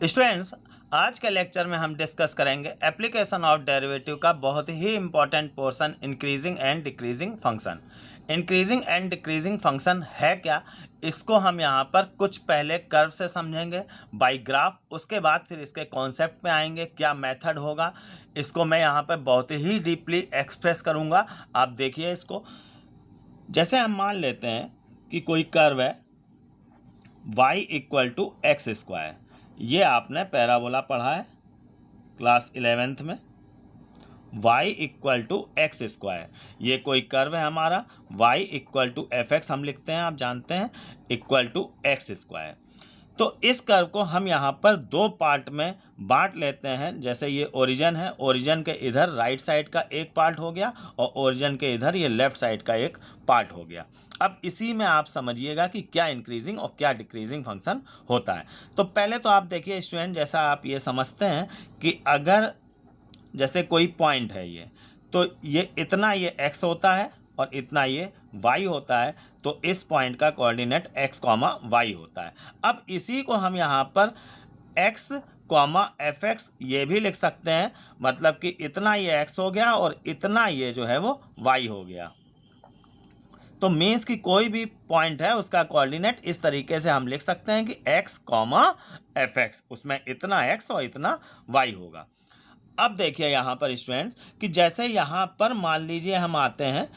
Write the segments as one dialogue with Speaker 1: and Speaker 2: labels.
Speaker 1: Students, आज के lecture में हम डिस्कस करेंगे एप्लीकेशन ऑफ डेरिवेटिव का बहुत ही important portion increasing and decreasing function. Increasing and decreasing function है क्या, इसको हम यहाँ पर कुछ पहले कर्व से समझेंगे बाय ग्राफ, उसके बाद फिर इसके कॉन्सेप्ट में आएंगे, क्या मेथड होगा, इसको मैं यहाँ पर बहुत ही डीपली एक्सप्रेस करूँगा। आप देखिए इसको, जैसे हम मान लेते हैं कि कोई कर्व है y equal to x square. ये आपने पैराबोला पढ़ा है क्लास 11th में। y equal to x square, ये कोई कर्व है हमारा, y equal to f x हम लिखते हैं, आप जानते हैं, इक्वल टू एक्स स्क्वायर। तो इस कर्व को हम यहाँ पर दो पार्ट में बांट लेते हैं। जैसे ये ओरिजिन है, ओरिजिन के इधर राइट साइड का एक पार्ट हो गया और ओरिजिन के इधर ये लेफ्ट साइड का एक पार्ट हो गया। अब इसी में आप समझिएगा कि क्या इंक्रीजिंग और क्या डिक्रीजिंग फंक्शन होता है। तो पहले तो आप देखिए स्टूडेंट, जैसा आप ये समझते हैं कि अगर जैसे कोई पॉइंट है ये, तो ये इतना ये x होता है और इतना ये y होता है, तो इस पॉइंट का कोऑर्डिनेट x, y होता है। अब इसी को हम यहाँ पर x, एफ एक्स ये भी लिख सकते हैं, मतलब कि इतना ये x हो गया और इतना ये जो है वो y हो गया। तो मीन्स कि कोई भी पॉइंट है उसका कोऑर्डिनेट इस तरीके से हम लिख सकते हैं कि x, एफ एक्स, उसमें इतना x और इतना y होगा। अब देखिए यहाँ पर स्टूडेंट्स कि जैसे यहाँ पर मान लीजिए हम आते हैं,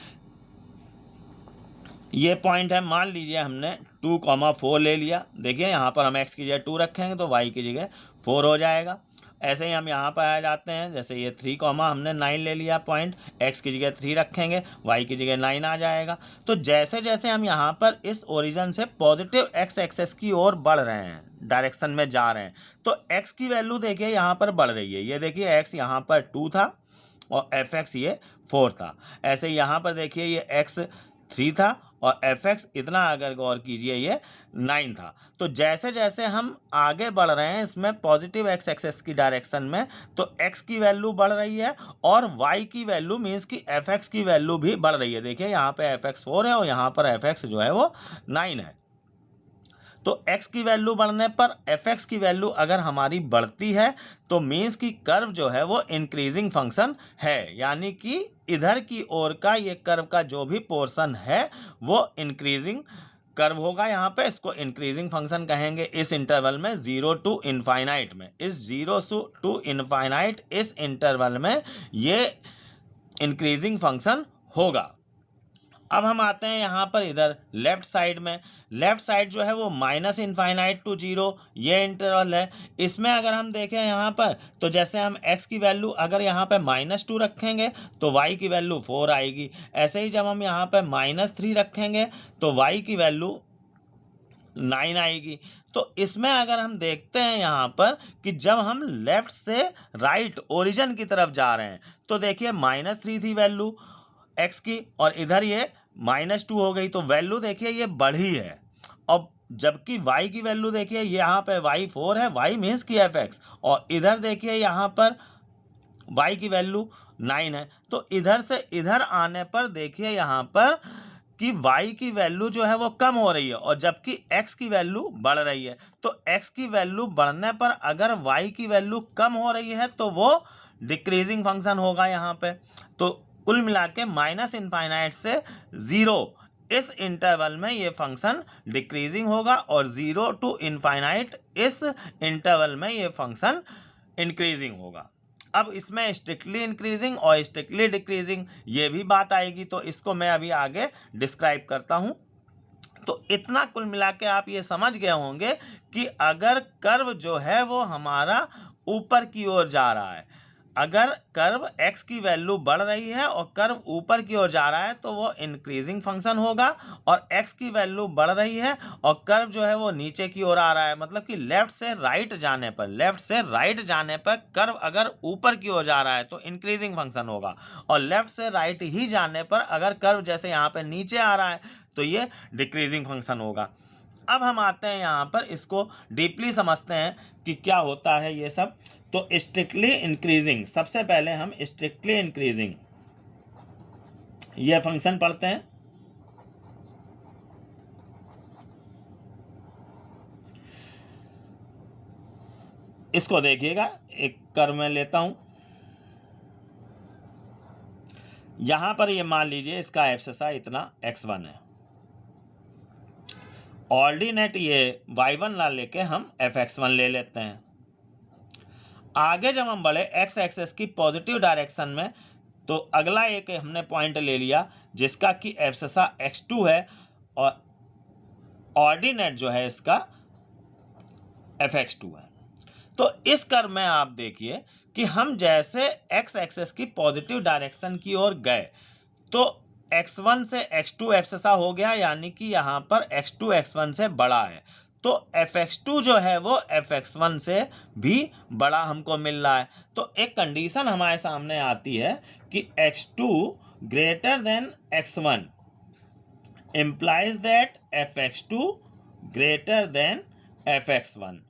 Speaker 1: ये पॉइंट है, मान लीजिए हमने 2,4 ले लिया। देखिए यहाँ पर हम x की जगह 2 रखेंगे तो y की जगह 4 हो जाएगा। ऐसे ही हम यहाँ पर आ जाते हैं, जैसे ये 3, हमने 9 ले लिया पॉइंट, x की जगह 3 रखेंगे, y की जगह 9 आ जाएगा। तो जैसे जैसे हम यहाँ पर इस ओरिजिन से पॉजिटिव x एक्सेस की ओर बढ़ रहे हैं, डायरेक्शन में जा रहे हैं, तो x की वैल्यू देखिए यहाँ पर बढ़ रही है। ये देखिए x यहाँ पर 2 था और एफ एक्स ये 4 था। ऐसे यहाँ पर देखिए ये x 3 था और एफ एक्स इतना, अगर गौर कीजिए, ये 9 था। तो जैसे जैसे हम आगे बढ़ रहे हैं इसमें पॉजिटिव x एक्सेस की डायरेक्शन में, तो x की वैल्यू बढ़ रही है और y की वैल्यू मीन्स कि एफ एक्स की वैल्यू भी बढ़ रही है। देखिए यहाँ पे एफ एक्स 4 है और यहाँ पर एफ एक्स जो है वो 9 है। तो x की वैल्यू बढ़ने पर एफ एक्स की वैल्यू अगर हमारी बढ़ती है तो मीन्स की कर्व जो है वो इंक्रीजिंग फंक्शन है, यानी कि इधर की ओर का ये कर्व का जो भी पोर्शन है वो इंक्रीजिंग कर्व होगा। यहाँ पे इसको इंक्रीजिंग फंक्शन कहेंगे इस इंटरवल में 0 टू इनफाइनाइट में। इस 0 टू इनफाइनाइट इस इंटरवल में ये इंक्रीजिंग फंक्शन होगा। अब हम आते हैं यहाँ पर इधर लेफ्ट साइड में। लेफ्ट साइड जो है वो माइनस इनफाइनाइट टू 0, ये इंटरवल है। इसमें अगर हम देखें यहाँ पर, तो जैसे हम x की वैल्यू अगर यहाँ पर -2 रखेंगे तो y की वैल्यू 4 आएगी। ऐसे ही जब हम यहाँ पर -3 रखेंगे तो y की वैल्यू 9 आएगी। तो इसमें अगर हम देखते हैं यहाँ पर कि जब हम लेफ्ट से राइट ओरिजिन की तरफ जा रहे हैं, तो देखिए -3 थी वैल्यू x की और इधर ये -2 हो गई, तो वैल्यू देखिए ये बढ़ी है। और जबकि y की वैल्यू देखिए यहाँ पे y 4 है, y मीन्स की एफ एक्स, और इधर देखिए यहाँ पर y की वैल्यू 9 है। तो इधर से इधर आने पर देखिए यहाँ पर कि y की वैल्यू जो है वो कम हो रही है और जबकि x की वैल्यू बढ़ रही है। तो x की वैल्यू बढ़ने पर अगर y की वैल्यू कम हो रही है तो वो डिक्रीजिंग फंक्शन होगा यहाँ पे। तो कुल मिला के माइनस इनफाइनाइट से 0 इस इंटरवल में ये फंक्शन डिक्रीजिंग होगा और 0 टू इनफाइनाइट इस इंटरवल में ये फंक्शन इंक्रीजिंग होगा। अब इसमें स्ट्रिक्टली इंक्रीजिंग और स्ट्रिक्टली डिक्रीजिंग ये भी बात आएगी, तो इसको मैं अभी आगे डिस्क्राइब करता हूँ। तो इतना कुल मिला के आप ये समझ गए होंगे कि अगर कर्व जो है वो हमारा ऊपर की ओर जा रहा है, अगर कर्व x की वैल्यू बढ़ रही है और कर्व ऊपर की ओर जा रहा है तो वो इंक्रीजिंग फंक्शन होगा, और x की वैल्यू बढ़ रही है और कर्व जो है वो नीचे की ओर आ रहा है, मतलब कि लेफ्ट से राइट जाने पर कर्व अगर ऊपर की ओर जा रहा है तो इंक्रीजिंग फंक्शन होगा, और लेफ्ट से राइट ही जाने पर अगर कर्व जैसे यहाँ पे नीचे आ रहा है तो ये डिक्रीजिंग फंक्शन होगा। अब हम आते हैं यहाँ पर, इसको डीपली समझते हैं कि क्या होता है ये सब। तो स्ट्रिक्टली इंक्रीजिंग, सबसे पहले हम स्ट्रिक्टली इंक्रीजिंग ये फंक्शन पढ़ते हैं। इसको देखिएगा, एक कर्व में लेता हूं। यहां पर ये मान लीजिए इसका एब्सिसा इतना x1 है, ऑर्डिनेट ये y1 ला लेके हम fx1 ले लेते हैं। आगे जब हम बढ़े x एक्सेस की पॉजिटिव डायरेक्शन में, तो अगला एक हमने पॉइंट ले लिया जिसका कि एब्सिसा x2 है और ऑर्डिनेट जो है इसका fx2 है। तो इस कर्व में आप देखिए कि हम जैसे x एक्सेस की पॉजिटिव डायरेक्शन की ओर गए तो x1 से x2 एब्सिसा हो गया, यानी कि यहाँ पर x2 x1 से बड़ा है, तो fx2 जो है वो fx1 से भी बड़ा हमको मिल रहा है। तो एक कंडीशन हमारे सामने आती है कि x2 greater than x1 implies that fx2 greater than fx1।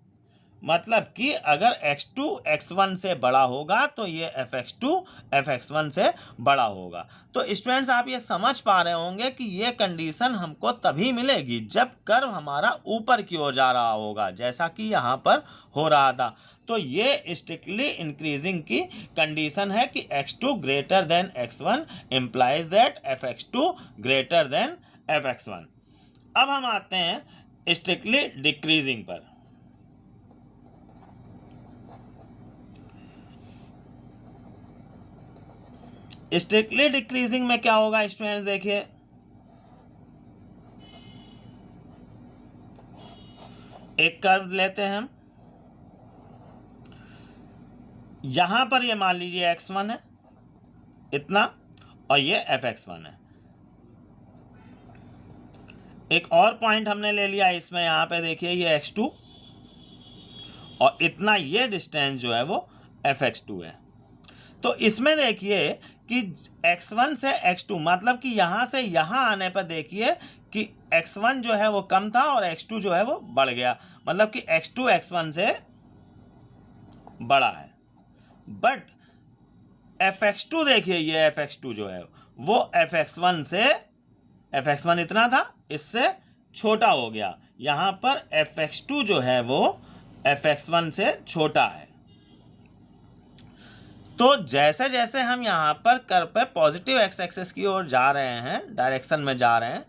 Speaker 1: मतलब कि अगर x2 x1 से बड़ा होगा तो ये fx2 fx1 से बड़ा होगा। तो स्टूडेंट्स आप ये समझ पा रहे होंगे कि ये कंडीशन हमको तभी मिलेगी जब कर्व हमारा ऊपर की ओर जा रहा होगा, जैसा कि यहाँ पर हो रहा था। तो ये स्ट्रिक्टली इंक्रीजिंग की कंडीशन है कि x2 greater than x1 implies that fx2 greater than fx1। अब हम आते हैं स्ट्रिक्टली डिक्रीजिंग पर। स्ट्रिक्टली डिक्रीजिंग में क्या होगा स्टूडेंट्स, देखिए एक कर्व लेते हैं हम, यहां पर ये मान लीजिए x1 है इतना और ये fx1 है। एक और पॉइंट हमने ले लिया इसमें, यहां पे देखिए ये x2 और इतना ये डिस्टेंस जो है वो fx2 है। तो इसमें देखिए कि x1 से x2 मतलब कि यहां से यहां आने पर देखिए कि x1 जो है वो कम था और x2 जो है वो बढ़ गया, मतलब कि x2 x1 से बड़ा है। बट fx2 देखिए, ये fx2 जो है वो fx1 से, fx1 इतना था इससे छोटा हो गया, यहां पर fx2 जो है वो fx1 से छोटा है। तो जैसे जैसे हम यहाँ पर कर्व पे पॉजिटिव x एक्सिस की ओर जा रहे हैं, डायरेक्शन में जा रहे हैं,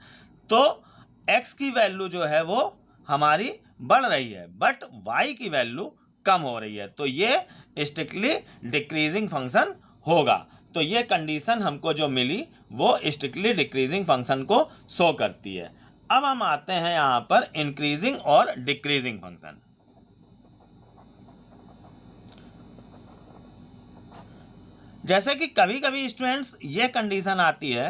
Speaker 1: तो x की वैल्यू जो है वो हमारी बढ़ रही है बट y की वैल्यू कम हो रही है। तो ये स्ट्रिक्टली डिक्रीजिंग फंक्शन होगा। तो ये कंडीशन हमको जो मिली वो स्ट्रिक्टली डिक्रीजिंग फंक्शन को शो करती है। अब हम आते हैं यहाँ पर इंक्रीजिंग और डिक्रीजिंग फंक्शन। जैसे कि कभी कभी स्टूडेंट्स ये कंडीशन आती है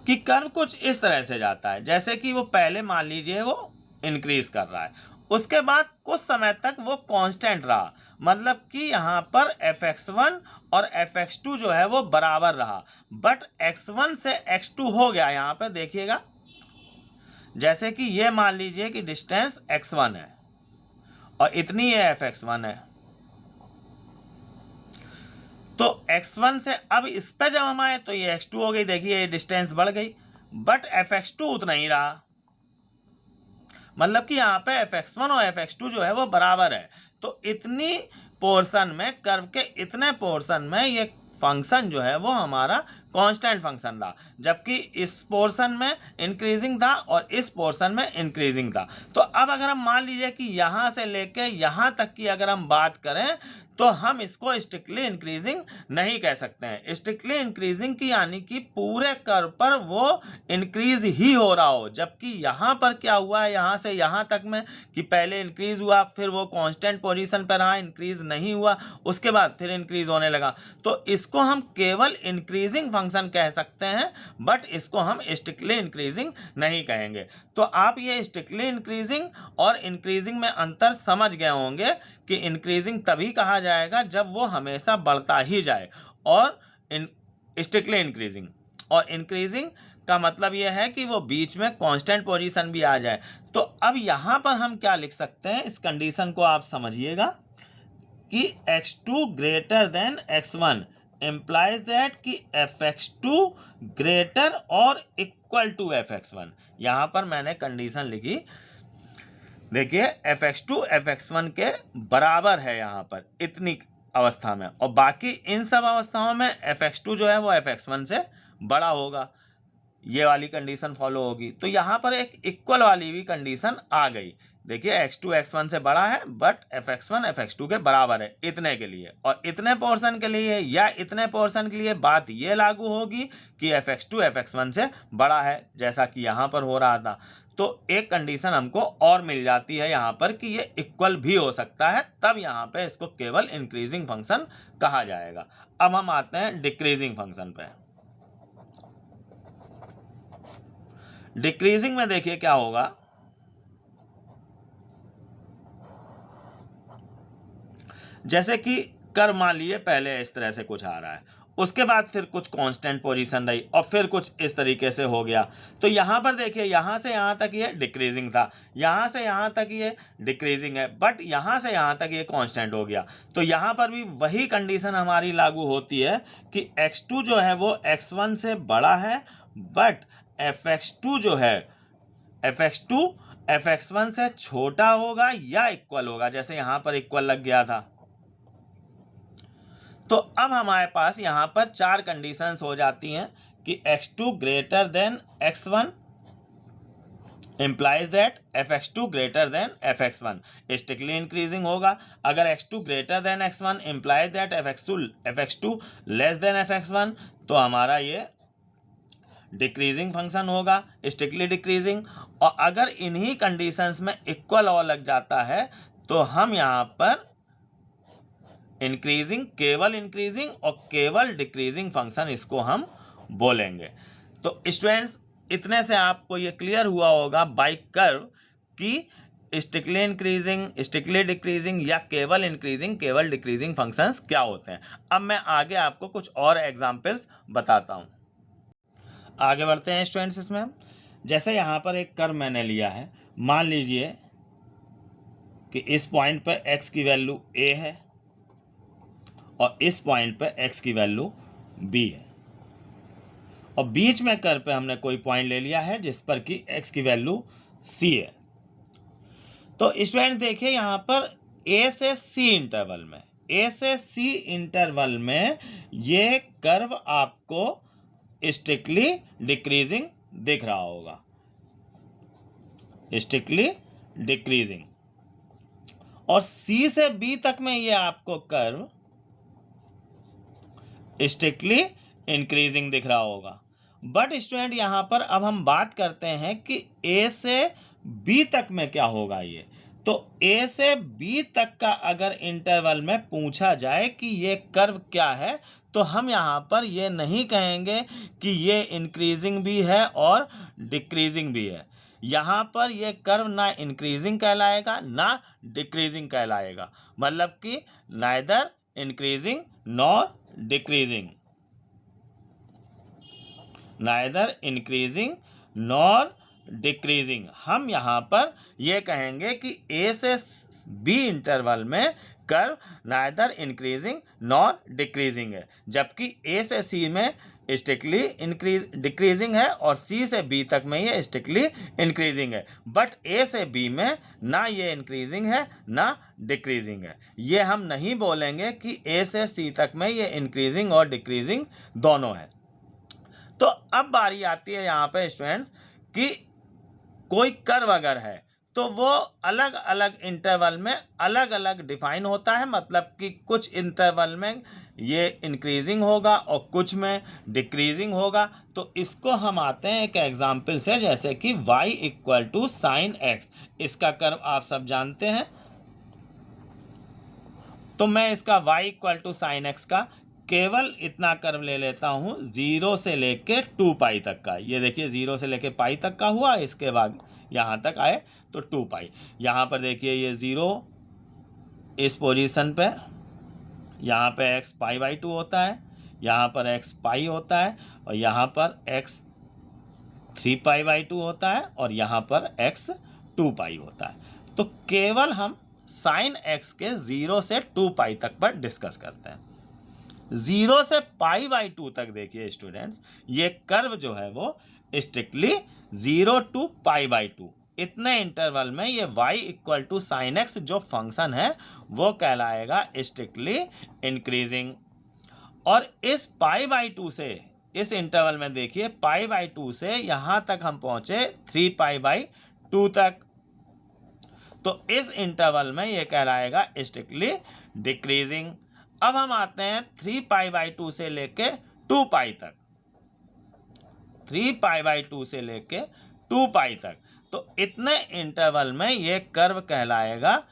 Speaker 1: कि कर्व कुछ इस तरह से जाता है, जैसे कि वो पहले मान लीजिए वो इंक्रीज कर रहा है, उसके बाद कुछ समय तक वो कांस्टेंट रहा, मतलब कि यहाँ पर fx1 और fx2 जो है वो बराबर रहा, बट x1 से x2 हो गया। यहाँ पे देखिएगा जैसे कि ये मान लीजिए कि डिस्टेंस x1 है और इतनी ये fx1 है, तो x1 से अब इस पे जब हम आए तो ये x2 हो गई, देखिए ये डिस्टेंस बढ़ गई, बट fx2 उतना ही रहा, मतलब कि यहाँ पे fx1 और fx2 जो है वो बराबर है। तो इतनी पोर्शन में, कर्व के इतने पोर्शन में ये फंक्शन जो है वो हमारा कांस्टेंट फंक्शन रहा, जबकि इस पोर्शन में इंक्रीजिंग था और इस पोर्शन में इंक्रीजिंग था। तो अब अगर हम मान लीजिए कि यहाँ से लेके यहाँ तक की अगर हम बात करें तो हम इसको स्ट्रिक्टली इंक्रीजिंग नहीं कह सकते हैं। स्ट्रिक्टली इंक्रीजिंग की यानी कि पूरे कर्व पर वो इंक्रीज ही हो रहा हो, जबकि यहाँ पर क्या हुआ है, यहाँ से यहाँ तक में कि पहले इंक्रीज हुआ, फिर वो कांस्टेंट पोजीशन पर रहा, इंक्रीज नहीं हुआ, उसके बाद फिर इंक्रीज होने लगा। तो इसको हम केवल इंक्रीजिंग फंक्शन कह सकते हैं, बट इसको हम स्ट्रिक्टली इंक्रीजिंग नहीं कहेंगे। तो आप ये स्ट्रिक्टली इंक्रीजिंग और इंक्रीजिंग में अंतर समझ गए होंगे कि इंक्रीजिंग तभी कहा जाएगा जब वो हमेशा बढ़ता ही जाए, और स्ट्रिक्टली इंक्रीजिंग और इंक्रीजिंग का मतलब यह है कि वो बीच में कांस्टेंट पोजीशन भी आ जाए। तो अब यहाँ पर हम क्या लिख सकते हैं, इस कंडीशन को आप समझिएगा कि x2 greater than x1 implies that कि fx2 ग्रेटर और इक्वल टू fx1। यहाँ पर मैंने कंडीशन लिखी, देखिए fx2 fx1 के बराबर है यहाँ पर इतनी अवस्था में, और बाकी इन सब अवस्थाओं में fx2 जो है वो fx1 से बड़ा होगा, ये वाली कंडीशन फॉलो होगी। तो यहाँ पर एक इक्वल वाली भी कंडीशन आ गई। देखिए x2 x1 से बड़ा है बट fx1 fx2 के बराबर है इतने के लिए, और इतने पोर्शन के लिए या इतने पोर्शन के लिए बात ये लागू होगी कि fx2 fx1 से बड़ा है, जैसा कि यहाँ पर हो रहा था। तो एक कंडीशन हमको और मिल जाती है यहाँ पर कि ये इक्वल भी हो सकता है, तब यहाँ पे इसको केवल इंक्रीजिंग फंक्शन कहा जाएगा। अब हम आते हैं डिक्रीजिंग फंक्शन पे। डिक्रीजिंग में देखिए क्या होगा, जैसे कि कर्व मान लिए पहले इस तरह से कुछ आ रहा है, उसके बाद फिर कुछ कांस्टेंट पोजीशन रही और फिर कुछ इस तरीके से हो गया। तो यहाँ पर देखिए यहाँ से यहाँ तक ये डिक्रीजिंग था, यहाँ से यहाँ तक ये डिक्रीजिंग है, बट यहाँ से यहाँ तक ये कांस्टेंट हो गया। तो यहाँ पर भी वही कंडीशन हमारी लागू होती है कि x2 जो है वो x1 से बड़ा है, बट fx2 जो है fx2 fx1 से छोटा होगा या इक्वल होगा, जैसे यहाँ पर इक्वल लग गया था। तो अब हमारे पास यहाँ पर चार कंडीशंस हो जाती हैं कि x2 greater than x1 implies that fx2 greater than fx1 strictly increasing होगा। अगर x2 greater than x1 implies that fx2 less than fx1 तो हमारा ये डिक्रीजिंग फंक्शन होगा, स्ट्रिक्टली डिक्रीजिंग। और अगर इन्हीं कंडीशंस में इक्वल और लग जाता है तो हम यहाँ पर इंक्रीजिंग, केवल इंक्रीजिंग और केवल डिक्रीजिंग फंक्शन इसको हम बोलेंगे। तो स्टूडेंट्स इतने से आपको ये क्लियर हुआ होगा बाय कर्व कि स्ट्रिक्टली इंक्रीजिंग, स्ट्रिक्टली डिक्रीजिंग या केवल इंक्रीजिंग, केवल डिक्रीजिंग फंक्शंस क्या होते हैं। अब मैं आगे आपको कुछ और एग्जांपल्स बताता हूँ। आगे बढ़ते हैं स्टूडेंट्स इसमें। जैसे यहाँ पर एक कर्व मैंने लिया है, मान लीजिए कि इस पॉइंट पर x की वैल्यू a है और इस पॉइंट पर x की वैल्यू b है, और बीच में कर्व पे हमने कोई पॉइंट ले लिया है जिस पर कि x की वैल्यू c है। तो स्टूडेंट देखिए यहाँ पर a से c इंटरवल में, a से c इंटरवल में ये कर्व आपको स्ट्रिक्टली डिक्रीजिंग दिख रहा होगा, स्ट्रिक्टली डिक्रीजिंग। और c से b तक में ये आपको कर्व स्ट्रिक्टली इंक्रीजिंग दिख रहा होगा। बट स्टूडेंट यहाँ पर अब हम बात करते हैं कि a से b तक में क्या होगा ये। तो a से b तक का अगर इंटरवल में पूछा जाए कि ये कर्व क्या है, तो हम यहाँ पर ये नहीं कहेंगे कि ये इंक्रीजिंग भी है और डिक्रीजिंग भी है। यहाँ पर ये कर्व ना इंक्रीजिंग कहलाएगा ना डिक्रीजिंग कहलाएगा, मतलब कि neither increasing nor decreasing, neither increasing nor decreasing. हम यहाँ पर ये कहेंगे कि a से b इंटरवल में curve neither increasing nor decreasing है, जबकि a से c में स्ट्रिक्टली डिक्रीजिंग है और c से b तक में ये स्ट्रिक्टली इंक्रीजिंग है। बट a से b में ना ये इंक्रीजिंग है ना डिक्रीजिंग है। ये हम नहीं बोलेंगे कि a से c तक में ये इंक्रीजिंग और डिक्रीजिंग दोनों है। तो अब बारी आती है यहाँ पे स्टूडेंट्स कि कोई कर्व अगर है तो वो अलग अलग इंटरवल में अलग अलग डिफाइन होता है, मतलब कि कुछ इंटरवल में ये इंक्रीजिंग होगा और कुछ में डिक्रीजिंग होगा। तो इसको हम आते हैं एक एग्जाम्पल से, जैसे कि y equal to sine x। इसका कर्व आप सब जानते हैं, तो मैं इसका y equal to sine x का केवल इतना कर्व ले लेता हूँ 0 से लेके 2 पाई तक का। ये देखिए 0 से लेके पाई तक का हुआ, इसके बाद यहाँ तक आए तो 2 पाई। यहाँ पर देखिए ये 0 इस पोजीशन पे, यहाँ पे x पाई बाई 2 होता है, यहाँ पर x पाई होता है, और यहाँ पर x 3 पाई बाई 2 होता है, और यहाँ पर x 2 पाई होता है। तो केवल हम साइन x के 0 से 2 पाई तक पर डिस्कस करते हैं। 0 से पाई बाई 2 तक देखिए स्टूडेंट्स, ये कर्व जो है वो स्ट्रिक्टली 0 टू पाई बाई 2 इतने इंटरवल में ये y equal to sine x जो फंक्शन है वो कहलाएगा स्ट्रिक्टली इंक्रीजिंग। और इस π/2 से, इस इंटरवल में देखिए π/2 से यहाँ तक हम पहुँचे 3π/2 तक, तो इस इंटरवल में ये कहलाएगा स्ट्रिक्टली डिक्रीजिंग। अब हम आते हैं 3π/2 से लेके 2π तक, 3π/2 से लेके 2π तक, तो इतने इंटरवल में ये कर्व कहलाएगा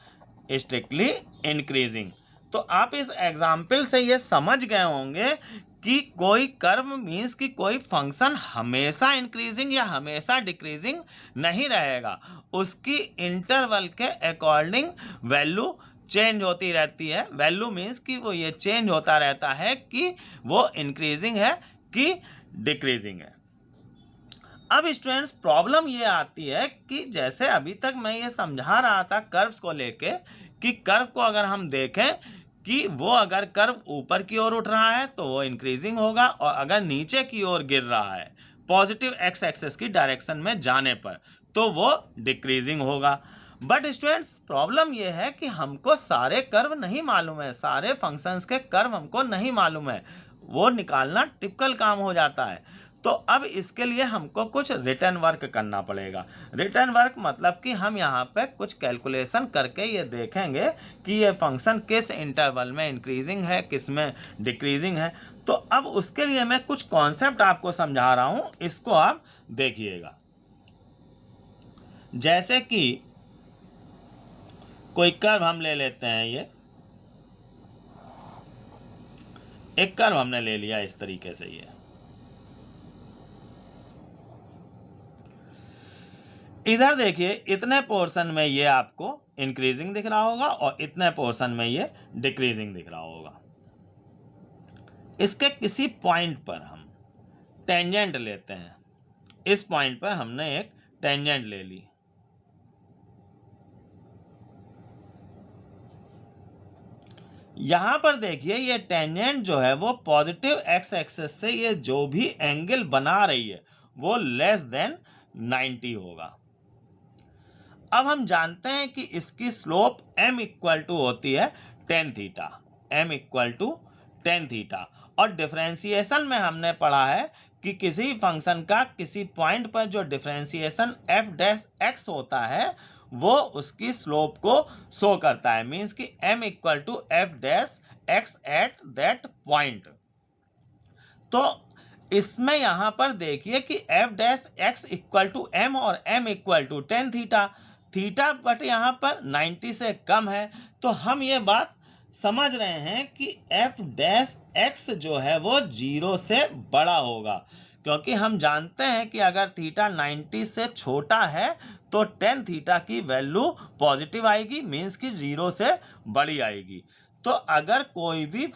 Speaker 1: स्ट्रिक्टली इंक्रीजिंग। तो आप इस एग्जाम्पल से ये समझ गए होंगे कि कोई कर्व मीन्स कि कोई फंक्शन हमेशा इंक्रीजिंग या हमेशा डिक्रीजिंग नहीं रहेगा, उसकी इंटरवल के अकॉर्डिंग वैल्यू चेंज होती रहती है। वैल्यू मीन्स कि वो ये चेंज होता रहता है कि वो इंक्रीजिंग है कि डिक्रीजिंग है। अब स्टूडेंट्स प्रॉब्लम ये आती है कि जैसे अभी तक मैं ये समझा रहा था कर्व्स को लेके कि कर्व को अगर हम देखें कि वो अगर कर्व ऊपर की ओर उठ रहा है तो वो इंक्रीजिंग होगा, और अगर नीचे की ओर गिर रहा है पॉजिटिव एक्स एक्सिस की डायरेक्शन में जाने पर तो वो डिक्रीजिंग होगा। बट स्टूडेंट्स प्रॉब्लम ये है कि हमको सारे कर्व नहीं मालूम है, सारे फंक्शंस के कर्व हमको नहीं मालूम है, वो निकालना टिपिकल काम हो जाता है। तो अब इसके लिए हमको कुछ रिटर्न वर्क करना पड़ेगा। रिटर्न वर्क मतलब कि हम यहाँ पे कुछ कैलकुलेशन करके ये देखेंगे कि ये फंक्शन किस इंटरवल में इंक्रीजिंग है, किस में डिक्रीजिंग है। तो अब उसके लिए मैं कुछ कॉन्सेप्ट आपको समझा रहा हूँ, इसको आप देखिएगा। जैसे कि कोई कर्व हम ले लेते हैं, ये एक कर्व हमने ले लिया इस तरीके से, ये इधर देखिए इतने पोर्शन में ये आपको इंक्रीजिंग दिख रहा होगा और इतने पोर्शन में ये डिक्रीजिंग दिख रहा होगा। इसके किसी पॉइंट पर हम टेंजेंट लेते हैं, इस पॉइंट पर हमने एक टेंजेंट ले ली, यहां पर देखिए ये टेंजेंट जो है वो पॉजिटिव एक्स एक्सिस से ये जो भी एंगल बना रही है वो लेस देन 90 होगा। अब हम जानते हैं कि इसकी स्लोप m इक्वल टू होती है tan theta, m equal to tan theta. और डिफरेंशिएशन में हमने पढ़ा है कि किसी फंक्शन का किसी पॉइंट पर जो डिफरेंशिएशन f डैश x होता है वो उसकी स्लोप को शो करता है, मीन्स कि m equal to f dash x at that point. तो इसमें यहां पर देखिए कि f dash x equal to m और m equal to tan theta, theta but यहाँ पर 90 से कम है, तो हम ये बात समझ रहे हैं कि f डैश x जो है वो 0 से बड़ा होगा, क्योंकि हम जानते हैं कि अगर थीटा 90 से छोटा है तो tan थीटा की वैल्यू पॉजिटिव आएगी, मीन्स कि 0 से बड़ी आएगी। तो अगर कोई भी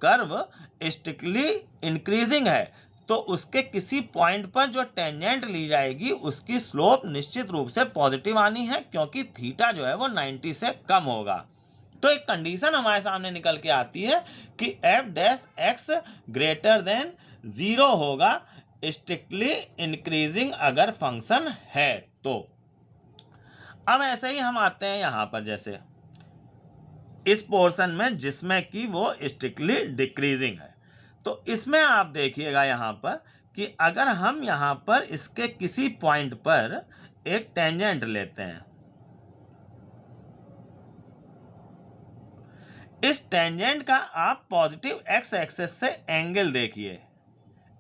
Speaker 1: कर्व स्ट्रिक्टली इंक्रीजिंग है तो उसके किसी पॉइंट पर जो टेंजेंट ली जाएगी उसकी स्लोप निश्चित रूप से पॉजिटिव आनी है, क्योंकि थीटा जो है वो 90 से कम होगा। तो एक कंडीशन हमारे सामने निकल के आती है कि f dash x greater than 0 होगा स्ट्रिक्टली इंक्रीजिंग अगर फंक्शन है तो। अब ऐसे ही हम आते हैं यहाँ पर जैसे इस पोर्शन में जिसमें कि वो स्ट्रिक्टली डिक्रीजिंग है, तो इसमें आप देखिएगा यहाँ पर कि अगर हम यहाँ पर इसके किसी पॉइंट पर एक टेंजेंट लेते हैं, इस टेंजेंट का आप पॉजिटिव एक्स एक्सिस से एंगल देखिए,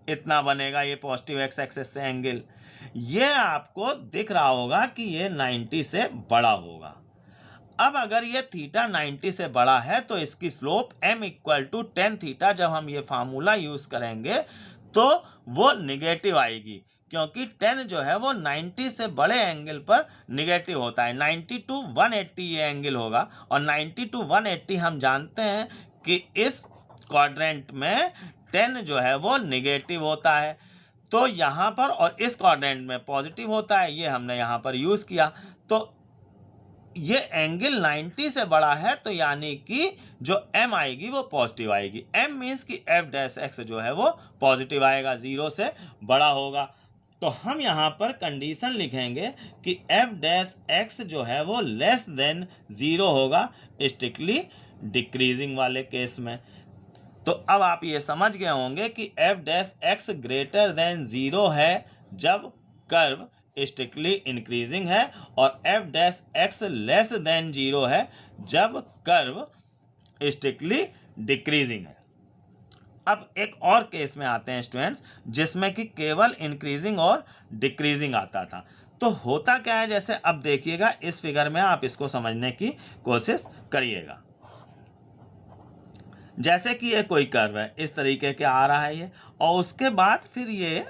Speaker 1: इतना बनेगा ये पॉजिटिव एक्स एक्सिस से एंगल, ये आपको दिख रहा होगा कि ये 90 से बड़ा होगा। अब अगर ये थीटा 90 से बड़ा है तो इसकी slope m equal to tan theta, जब हम ये फार्मूला यूज़ करेंगे तो वो निगेटिव आएगी, क्योंकि tan जो है वो 90 से बड़े एंगल पर निगेटिव होता है। 90 टू 180 ये एंगल होगा, और 90 टू 180 हम जानते हैं कि इस क्वाड्रेंट में tan जो है वो निगेटिव होता है, तो यहाँ पर और इस क्वाड्रेंट में पॉजिटिव होता है, ये हमने यहाँ पर यूज़ किया। तो ये एंगल 90 से बड़ा है, तो यानी कि जो m आएगी वो पॉजिटिव आएगी। m मीन्स कि f डैश x जो है वो पॉजिटिव आएगा, 0 से बड़ा होगा। तो हम यहाँ पर कंडीशन लिखेंगे कि एफ डैश एक्स जो है वो लेस देन 0 होगा स्ट्रिक्टली डिक्रीजिंग वाले केस में। तो अब आप ये समझ गए होंगे कि F dash x greater than 0 है जब कर्व स्ट्रिक्टली इंक्रीजिंग है, और F dash x less than 0 है जब कर्व स्ट्रिक्टली डिक्रीजिंग है। अब एक और केस में आते हैं स्टूडेंट्स, जिसमें कि केवल इंक्रीजिंग और डिक्रीजिंग आता था। तो होता क्या है, जैसे अब देखिएगा इस फिगर में, आप इसको समझने की कोशिश करिएगा। जैसे कि ये कोई कर्व है, इस तरीके के आ रहा है ये, और उसके बाद फिर ये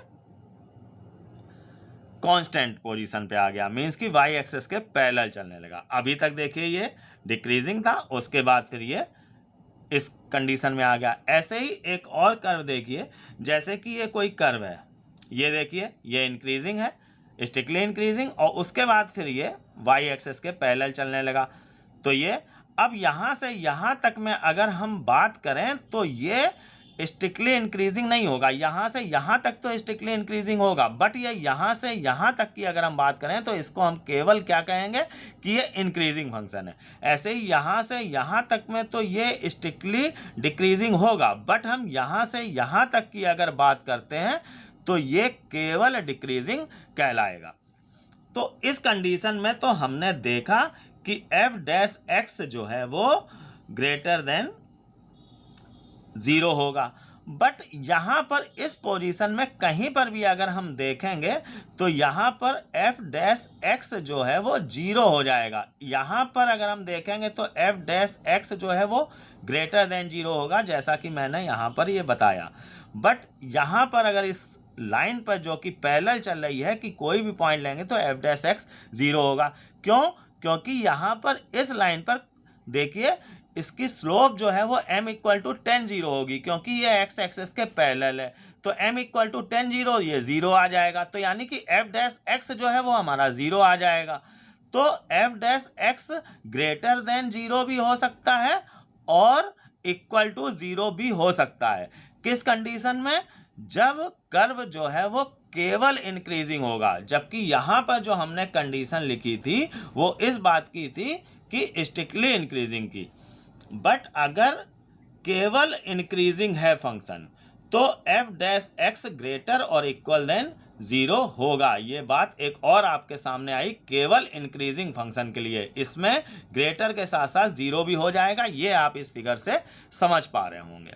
Speaker 1: कांस्टेंट पोजीशन पे आ गया, मींस कि वाई एक्सिस के पैरेलल चलने लगा। अभी तक देखिए ये डिक्रीजिंग था, उसके बाद फिर ये इस कंडीशन में आ गया। ऐसे ही एक और कर्व देखिए, जैसे कि ये कोई कर्व है, ये देखिए ये इंक्रीजिंग है, स्ट्रिक्टली इंक्रीजिंग, और उसके बाद फिर ये वाई एक्सिस के पैरेलल चलने लगा। तो ये अब यहाँ से यहाँ तक में अगर हम बात करें तो ये स्ट्रिक्टली इंक्रीजिंग नहीं होगा, यहाँ से यहाँ तक तो स्ट्रिक्टली इंक्रीजिंग होगा, बट ये यहाँ से यहाँ तक की अगर हम बात करें तो इसको हम केवल क्या कहेंगे कि ये इंक्रीजिंग फंक्शन है। ऐसे ही यहाँ से यहाँ तक में तो ये स्ट्रिक्टली डिक्रीजिंग होगा, बट हम यहाँ से यहाँ तक की अगर बात करते हैं तो ये केवल डिक्रीजिंग कहलाएगा। तो इस कंडीशन में तो हमने देखा कि एफ डैश एक्स जो है वो ग्रेटर देन 0 होगा, बट यहाँ पर इस पोजीशन में कहीं पर भी अगर हम देखेंगे तो यहाँ पर एफ डैश एक्स जो है वो 0 हो जाएगा। यहाँ पर अगर हम देखेंगे तो एफ डैश एक्स जो है वो ग्रेटर देन 0 होगा, जैसा कि मैंने यहाँ पर ये बताया। बट यहाँ पर अगर इस लाइन पर जो कि पैरेलल चल रही है कि कोई भी पॉइंट लेंगे तो एफ डैश एक्स 0 होगा। क्यों? क्योंकि यहाँ पर इस लाइन पर देखिए इसकी स्लोप जो है वो m इक्वल टू 10 0 होगी, क्योंकि ये x एक्सिस के पैरेलल है। तो m इक्वल टू 10 0, ये 0 आ जाएगा। तो यानी कि f डैश x जो है वो हमारा 0 आ जाएगा। तो f dash x greater than 0 भी हो सकता है और इक्वल टू 0 भी हो सकता है। किस कंडीशन में? जब कर्व जो है वो केवल इंक्रीजिंग होगा। जबकि यहाँ पर जो हमने कंडीशन लिखी थी वो इस बात की थी कि स्ट्रिक्टली इंक्रीजिंग की, बट अगर केवल इंक्रीजिंग है फंक्शन तो एफ डैश एक्स ग्रेटर और इक्वल देन 0 होगा। ये बात एक और आपके सामने आई केवल इंक्रीजिंग फंक्शन के लिए, इसमें ग्रेटर के साथ साथ 0 भी हो जाएगा। ये आप इस फिगर से समझ पा रहे होंगे।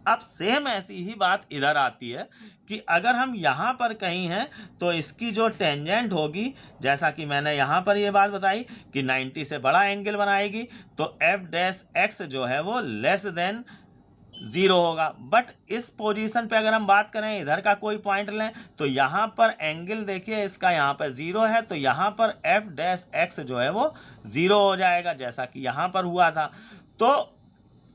Speaker 1: अब सेम ऐसी ही बात इधर आती है कि अगर हम यहाँ पर कहीं हैं तो इसकी जो टेंजेंट होगी, जैसा कि मैंने यहाँ पर ये बात बताई कि 90 से बड़ा एंगल बनाएगी, तो एफ डैश एक्स जो है वो लेस देन 0 होगा। बट इस पोजीशन पे अगर हम बात करें, इधर का कोई पॉइंट लें तो यहाँ पर एंगल देखिए इसका यहाँ पर 0 है, तो यहाँ पर एफ डैश एक्स जो है वो 0 हो जाएगा, जैसा कि यहाँ पर हुआ था। तो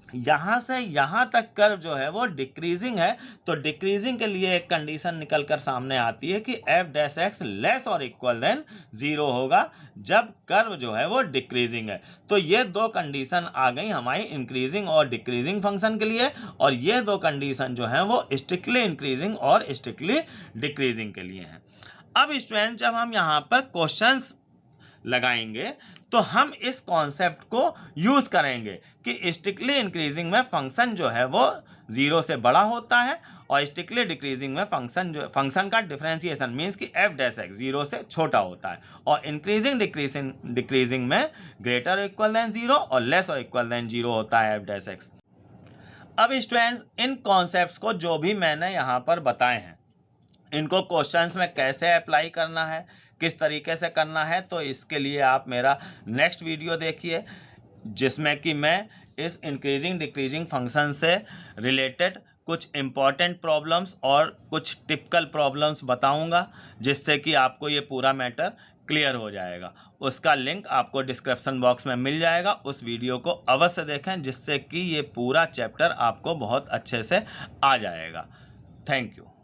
Speaker 1: यहाँ से यहाँ तक कर्व जो है वो डिक्रीजिंग है, तो डिक्रीजिंग के लिए एक कंडीशन निकल कर सामने आती है कि एफ डैश एक्स लेस और इक्वल देन 0 होगा जब कर्व जो है वो डिक्रीजिंग है। तो ये दो कंडीशन आ गई हमारी इंक्रीजिंग और डिक्रीजिंग फंक्शन के लिए, और ये दो कंडीशन जो है वो स्ट्रिक्टली इंक्रीजिंग और स्ट्रिक्टली डिक्रीजिंग के लिए हैं। अब स्टूडेंट जब हम यहाँ पर क्वेश्चंस लगाएंगे तो हम इस कॉन्सेप्ट को यूज करेंगे कि स्ट्रिक्टली इंक्रीजिंग में फंक्शन जो है वो 0 से बड़ा होता है और स्ट्रिक्टली डिक्रीजिंग में फंक्शन का डिफरेंशिएशन मींस कि एफ डैश एक्स 0 से छोटा होता है, और इंक्रीजिंग डिक्रीजिंग में ग्रेटर इक्वल देन 0 और लेस और इक्वल देन 0 होता है एफ डैश एक्स। अब स्टूडेंट्स इन कॉन्सेप्ट्स को जो भी मैंने यहाँ पर बताए हैं इनको क्वेश्चंस में कैसे अप्लाई करना है, किस तरीके से करना है, तो इसके लिए आप मेरा नेक्स्ट वीडियो देखिए जिसमें कि मैं इस इंक्रीजिंग डिक्रीजिंग फंक्शन से रिलेटेड कुछ इम्पॉर्टेंट प्रॉब्लम्स और कुछ टिपिकल प्रॉब्लम्स बताऊंगा, जिससे कि आपको ये पूरा मैटर क्लियर हो जाएगा। उसका लिंक आपको डिस्क्रिप्शन बॉक्स में मिल जाएगा। उस वीडियो को अवश्य देखें जिससे कि ये पूरा चैप्टर आपको बहुत अच्छे से आ जाएगा। Thank you.